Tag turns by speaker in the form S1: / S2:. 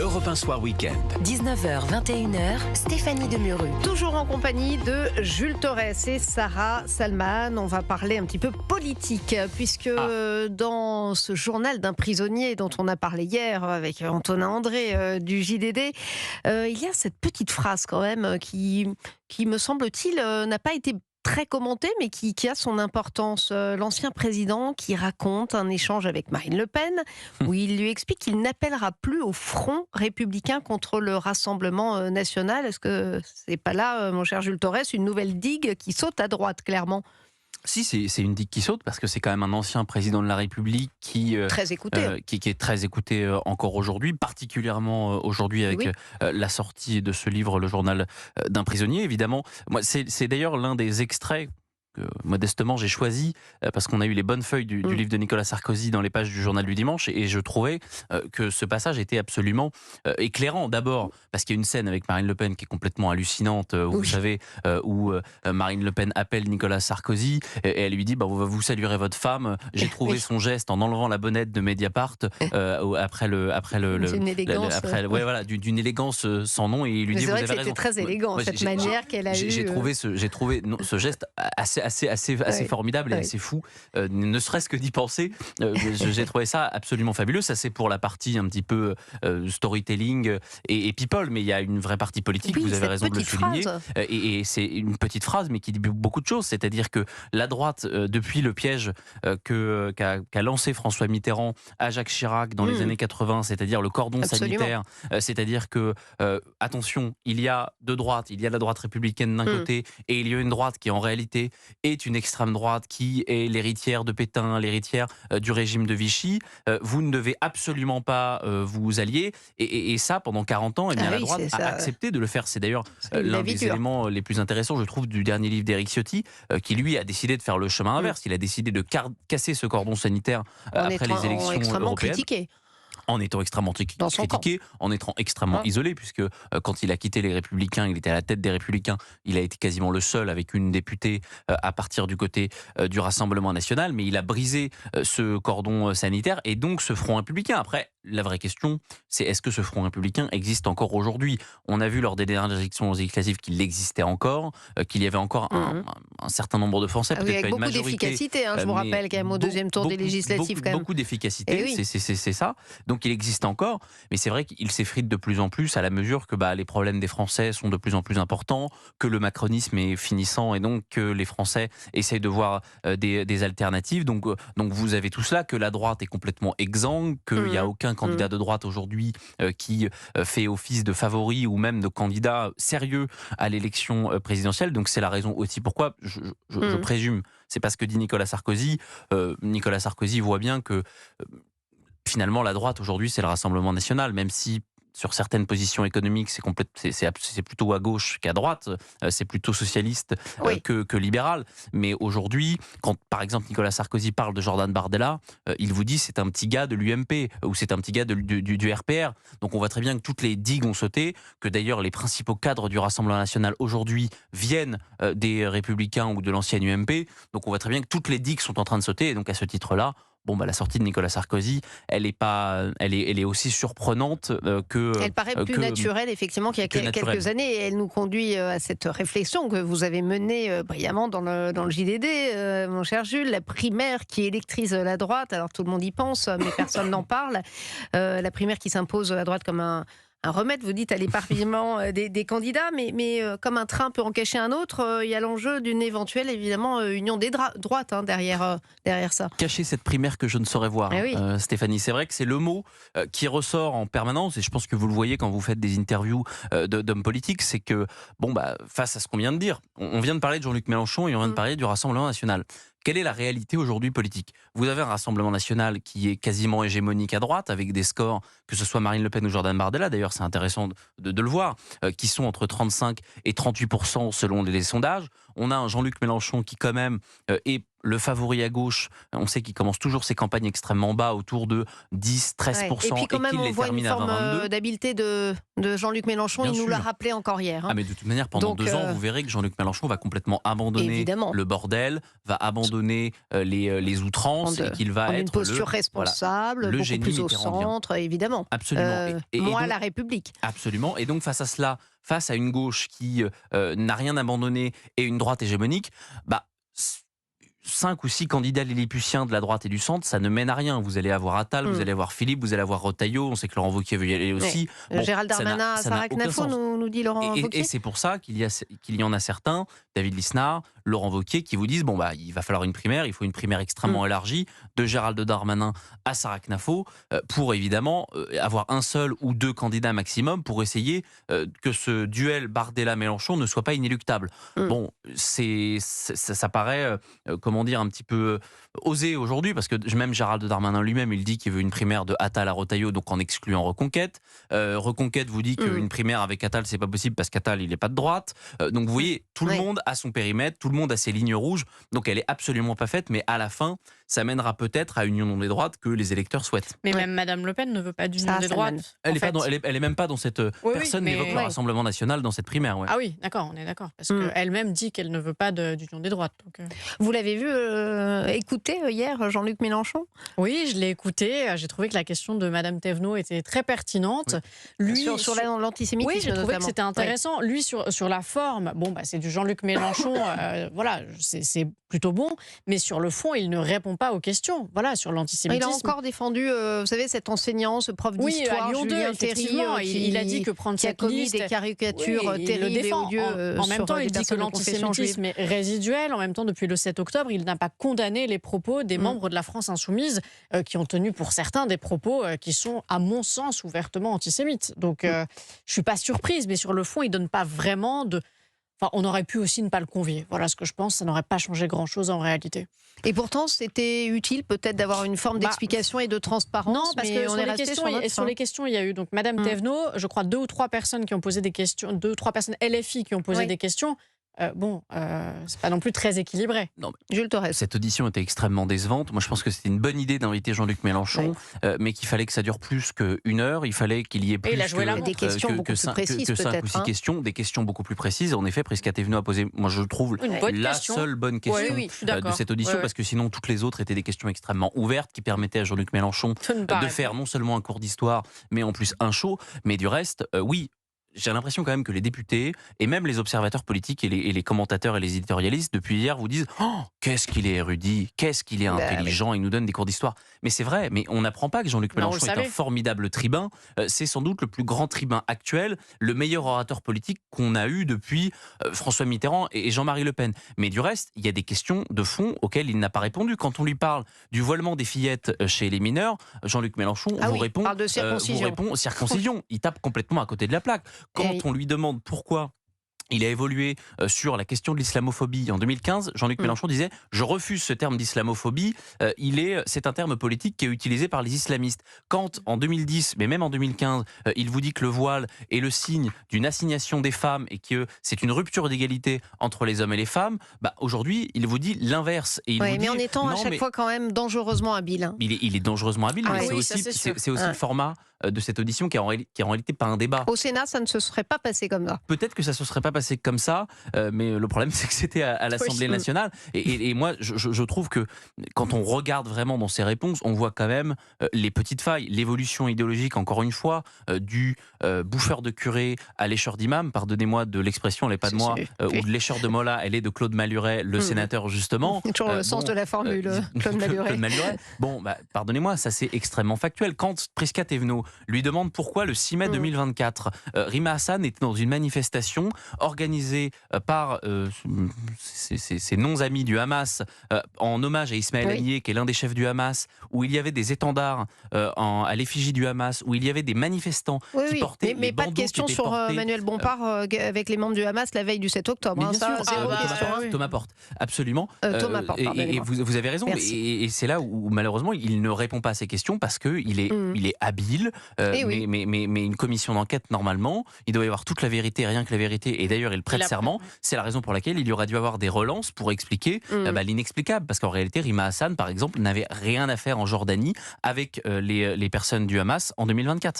S1: Europe 1 Soir Week-end.
S2: 19h, 21h, Stéphanie Demuru.
S3: Toujours en compagnie de Jules Torres et Sarah Salman. On va parler un petit peu politique, puisque dans ce journal d'un prisonnier dont on a parlé hier avec Antonin André du JDD, il y a cette petite phrase quand même qui me semble-t-il, n'a pas été très commenté, mais qui a son importance. L'ancien président qui raconte un échange avec Marine Le Pen, où il lui explique qu'il n'appellera plus au front républicain contre le Rassemblement national. Est-ce que c'est pas là, mon cher Jules Torres, une nouvelle digue qui saute à droite, clairement ?
S4: Si, c'est une digue qui saute, parce que c'est quand même un ancien président de la République qui
S3: Très écouté.
S4: qui est très écouté encore aujourd'hui, particulièrement aujourd'hui avec la sortie de ce livre, Le journal d'un prisonnier. Évidemment, moi, c'est d'ailleurs l'un des extraits que modestement j'ai choisi, parce qu'on a eu les bonnes feuilles du livre de Nicolas Sarkozy dans les pages du journal du dimanche, et je trouvais que ce passage était absolument éclairant. D'abord parce qu'il y a une scène avec Marine Le Pen qui est complètement hallucinante, vous savez, où Marine Le Pen appelle Nicolas Sarkozy et elle lui dit vous saluerez votre femme. J'ai trouvé son geste en enlevant la bonnette de Mediapart
S3: d'une élégance,
S4: d'une élégance sans nom, et il lui dit
S3: c'est
S4: vous
S3: vrai
S4: avez
S3: que c'était
S4: raison.
S3: très élégant, cette manière qu'elle a eue.
S4: J'ai trouvé ce geste assez formidable et assez fou, ne serait-ce que d'y penser. J'ai trouvé ça absolument fabuleux. Ça, c'est pour la partie un petit peu storytelling et people, mais il y a une vraie partie politique, vous avez raison de le souligner. Et c'est une petite phrase, mais qui dit beaucoup de choses. C'est-à-dire que la droite, depuis le piège qu'a lancé François Mitterrand à Jacques Chirac dans les années 80, c'est-à-dire le cordon sanitaire, c'est-à-dire que, attention, il y a deux droites, il y a la droite républicaine d'un côté, et il y a une droite qui en réalité est une extrême droite qui est l'héritière de Pétain, l'héritière du régime de Vichy. Vous ne devez absolument pas vous allier. Et ça, pendant 40 ans, la droite a accepté de le faire. C'est d'ailleurs l'un des éléments les plus intéressants, je trouve, du dernier livre d'Éric Ciotti, qui lui a décidé de faire le chemin inverse. Il a décidé de casser ce cordon sanitaire après les élections
S3: extrêmement
S4: européennes.
S3: Critiqué.
S4: En étant extrêmement critiqué, en étant extrêmement isolé, puisque quand il a quitté les Républicains, il était à la tête des Républicains, il a été quasiment le seul avec une députée à partir du côté du Rassemblement national, mais il a brisé ce cordon sanitaire et donc ce front républicain. Après, la vraie question, c'est est-ce que ce front républicain existe encore aujourd'hui ? On a vu lors des dernières élections législatives qu'il existait encore, qu'il y avait encore un certain nombre de Français, peut-être
S3: avec
S4: pas une
S3: beaucoup
S4: majorité.
S3: d'efficacité, je vous rappelle, quand même, au deuxième tour des législatives.
S4: Beaucoup d'efficacité, c'est ça. Donc il existe encore, mais c'est vrai qu'il s'effrite de plus en plus à la mesure que les problèmes des Français sont de plus en plus importants, que le macronisme est finissant et donc que les Français essayent de voir des alternatives. Donc vous avez tout cela, que la droite est complètement exsangue, qu'il n'y a aucun candidat de droite aujourd'hui qui fait office de favori ou même de candidat sérieux à l'élection présidentielle. Donc c'est la raison aussi pourquoi, je présume, c'est parce que dit Nicolas Sarkozy. Nicolas Sarkozy voit bien que finalement, la droite, aujourd'hui, c'est le Rassemblement national, même si sur certaines positions économiques, c'est plutôt à gauche qu'à droite, c'est plutôt socialiste que libéral. Mais aujourd'hui, quand par exemple Nicolas Sarkozy parle de Jordan Bardella, il vous dit c'est un petit gars de l'UMP ou c'est un petit gars du RPR. Donc on voit très bien que toutes les digues ont sauté, que d'ailleurs les principaux cadres du Rassemblement national aujourd'hui viennent des Républicains ou de l'ancienne UMP. Donc on voit très bien que toutes les digues sont en train de sauter. Et donc à ce titre-là, la sortie de Nicolas Sarkozy, elle est aussi surprenante que...
S3: Elle paraît plus naturelle, effectivement, qu'il y a quelques années. Et elle nous conduit à cette réflexion que vous avez menée brillamment dans le JDD, mon cher Jules. La primaire qui électrise la droite, alors tout le monde y pense, mais personne n'en parle. La primaire qui s'impose à la droite comme un remède, vous dites, à l'éparpillement des candidats, mais comme un train peut en cacher un autre, il y a l'enjeu d'une éventuelle, évidemment, union des droites derrière ça.
S4: Cacher cette primaire que je ne saurais voir, Stéphanie. C'est vrai que c'est le mot qui ressort en permanence, et je pense que vous le voyez quand vous faites des interviews d'hommes politiques, c'est que, face à ce qu'on vient de dire, on vient de parler de Jean-Luc Mélenchon et on vient de parler du Rassemblement national. Quelle est la réalité aujourd'hui politique ? Vous avez un Rassemblement national qui est quasiment hégémonique à droite, avec des scores, que ce soit Marine Le Pen ou Jordan Bardella, d'ailleurs c'est intéressant de le voir, qui sont entre 35 et 38% selon les sondages. On a un Jean-Luc Mélenchon qui quand même est le favori à gauche, on sait qu'il commence toujours ses campagnes extrêmement bas, autour de 10-13%,
S3: Et puis quand même,
S4: qu'il
S3: on
S4: les
S3: voit une
S4: termine à
S3: forme
S4: 20-22.
S3: d'habileté de Jean-Luc Mélenchon.
S4: Bien
S3: Il nous
S4: sûr.
S3: l'a rappelé encore hier.
S4: Ah mais de toute manière, pendant
S3: Donc,
S4: 2 ans, vous verrez que Jean-Luc Mélenchon va complètement abandonner
S3: Évidemment.
S4: le bordel, va abandonner les outrances et qu'il va
S3: prendre
S4: être
S3: une posture
S4: le
S3: responsable,
S4: le
S3: beaucoup
S4: génie
S3: plus au
S4: mitterrandien.
S3: centre, évidemment.
S4: Absolument.
S3: Moi,
S4: donc-
S3: la République.
S4: Absolument. Et donc face à cela, face à une gauche qui n'a rien abandonné et une droite hégémonique, 5 ou 6 candidats lilliputiens de la droite et du centre, ça ne mène à rien. Vous allez avoir Attal, vous allez avoir Philippe, vous allez avoir Retailleau, on sait que Laurent Wauquiez veut y aller aussi. Bon,
S3: Gérald
S4: ça n'a-
S3: Darmanin,
S4: ça n'a
S3: Sarah
S4: aucun
S3: Knafo,
S4: sens.
S3: nous dit Laurent Wauquiez.
S4: Et c'est pour ça qu'il y en a certains, David Lisnard, Laurent Wauquiez, qui vous disent il va falloir une primaire, il faut une primaire extrêmement élargie, de Gérald Darmanin à Sarah Knafo, pour évidemment avoir un seul ou 2 candidats maximum pour essayer que ce duel Bardella-Mélenchon ne soit pas inéluctable. Bon, ça paraît, comment dire, un petit peu osé aujourd'hui, parce que même Gérald Darmanin lui-même, il dit qu'il veut une primaire de Attal à Retailleau, donc en excluant Reconquête. Reconquête vous dit qu'une primaire avec Attal, c'est pas possible parce qu'Attal, il n'est pas de droite. Donc vous voyez, tout le monde a son périmètre, tout le monde a ses lignes rouges, donc elle est absolument pas faite, mais à la fin, ça mènera peut-être à une union des droites que les électeurs souhaitent.
S5: Mais même Madame Le Pen ne veut pas d'union des droites.
S4: Elle est même pas dans cette... personne
S5: mais-
S4: n'évoque le Rassemblement National dans cette primaire. Ouais.
S5: Ah oui, d'accord, on est d'accord. Parce qu'elle-même dit qu'elle ne veut pas d'union des droites. Donc,
S3: Vous l'avez vu écouter hier, Jean-Luc Mélenchon?
S5: Oui, je l'ai écouté. J'ai trouvé que la question de Madame Thévenot était très pertinente. Lui,
S3: Sur l'antisémitisme,
S5: oui, j'ai trouvé que
S3: notamment.
S5: c'était intéressant. Lui, sur la forme, c'est du Jean-Luc Mélenchon, voilà, c'est plutôt bon. Mais sur le fond, il ne répond pas aux questions. Voilà, sur l'antisémitisme.
S3: Il a encore défendu, vous savez, cet enseignant, ce prof
S5: Oui,
S3: d'histoire,
S5: à Lyon 2,
S3: Julien Terry,
S5: effectivement. Il a dit que prendre
S3: qui a
S5: cette
S3: commis
S5: liste...
S3: des caricatures
S5: il
S3: terribles
S5: le
S3: et
S5: défend.
S3: odieuses
S5: En même
S3: sur
S5: temps,
S3: des
S5: il dit que
S3: personnes de confession juive.
S5: l'antisémitisme est résiduel. En même temps, depuis le 7 octobre, il n'a pas condamné les propos des membres de la France insoumise qui ont tenu pour certains des propos qui sont, à mon sens, ouvertement antisémites. Donc, je ne suis pas surprise, mais sur le fond, il ne donne pas vraiment de... Enfin, on aurait pu aussi ne pas le convier. Voilà ce que je pense. Ça n'aurait pas changé grand-chose en réalité.
S3: Et pourtant, c'était utile peut-être d'avoir une forme d'explication et de transparence.
S5: Non, parce que
S3: on est resté
S5: sur les questions, il y a eu donc Madame Thévenot, je crois 2 ou 3 personnes qui ont posé des questions, 2 ou 3 personnes LFI qui ont posé des questions. C'est pas non plus très équilibré.
S4: Non,
S3: Jules Torres.
S4: Cette audition était extrêmement décevante. Moi, je pense que c'était une bonne idée d'inviter Jean-Luc Mélenchon, mais qu'il fallait que ça dure plus qu'une heure. Il fallait qu'il y ait plus
S5: il a joué la montre.
S3: Des questions beaucoup plus précises,
S4: que 5 ou 6
S3: peut-être,
S4: questions, des questions beaucoup plus précises. En effet, Prisca Thévenot a posé, moi je trouve,
S5: Une bonne
S4: la
S5: question.
S4: seule bonne question
S5: Oui, je suis
S4: de
S5: d'accord.
S4: cette audition, parce que sinon toutes les autres étaient des questions extrêmement ouvertes qui permettaient à Jean-Luc Mélenchon de faire non seulement un cours d'histoire, mais en plus un show. Mais du reste, oui. J'ai l'impression quand même que les députés et même les observateurs politiques et les commentateurs et les éditorialistes depuis hier vous disent qu'est-ce qu'il est érudit, qu'est-ce qu'il est intelligent, il nous donne des cours d'histoire. Mais c'est vrai, mais on n'apprend pas que Jean-Luc Mélenchon est un formidable tribun. C'est sans doute le plus grand tribun actuel, le meilleur orateur politique qu'on a eu depuis François Mitterrand et Jean-Marie Le Pen. Mais du reste, il y a des questions de fond auxquelles il n'a pas répondu. Quand on lui parle du voilement des fillettes chez les mineurs, Jean-Luc Mélenchon répond,
S3: parle de circoncision.
S4: Circoncision. Il tape complètement à côté de la plaque. Quand on lui demande pourquoi il a évolué sur la question de l'islamophobie en 2015, Jean-Luc Mélenchon disait « Je refuse ce terme d'islamophobie, c'est un terme politique qui est utilisé par les islamistes. » Quand en 2010, mais même en 2015, il vous dit que le voile est le signe d'une assignation des femmes et que c'est une rupture d'égalité entre les hommes et les femmes, aujourd'hui, il vous dit l'inverse.
S3: Mais en étant à chaque fois quand même dangereusement habile. Hein.
S4: Il est dangereusement habile, mais c'est aussi le format de cette audition qui est en réalité pas un débat.
S3: Au Sénat, ça ne se serait pas passé comme ça.
S4: Peut-être que ça se serait pas passé comme ça, mais le problème c'est que c'était à l'Assemblée nationale. Et moi, je trouve que quand on regarde vraiment dans ces réponses, on voit quand même les petites failles, l'évolution idéologique, encore une fois, du bouffeur de curé à lécheur d'imam. Pardonnez-moi de l'expression, elle n'est pas de moi, ou de lécheur de Mola, elle est de Claude Maluret, le sénateur justement.
S3: Toujours le sens de la formule, Claude Maluret.
S4: Bon, pardonnez-moi, ça c'est extrêmement factuel. Quand Prisca Thévenot lui demande pourquoi le 6 mai 2024, Rima Hassan était dans une manifestation organisée par ses non-amis du Hamas en hommage à Ismaël Haniyeh, qui est l'un des chefs du Hamas, où il y avait des étendards à l'effigie du Hamas, où il y avait des manifestants qui portaient
S3: mais pas de question sur Manuel Bompard avec les membres du Hamas la veille du 7 octobre.
S4: Bien sûr, Thomas Porte, absolument.
S3: Thomas Porte,
S4: et vous avez raison, et c'est là où malheureusement il ne répond pas à ces questions parce qu'il est habile,
S3: Eh oui.
S4: mais une commission d'enquête, normalement, il doit y avoir toute la vérité, rien que la vérité. Et d'ailleurs, il prête serment. C'est la raison pour laquelle il y aurait dû avoir des relances pour expliquer l'inexplicable. Parce qu'en réalité, Rima Hassan, par exemple, n'avait rien à faire en Jordanie avec les personnes du Hamas en 2024.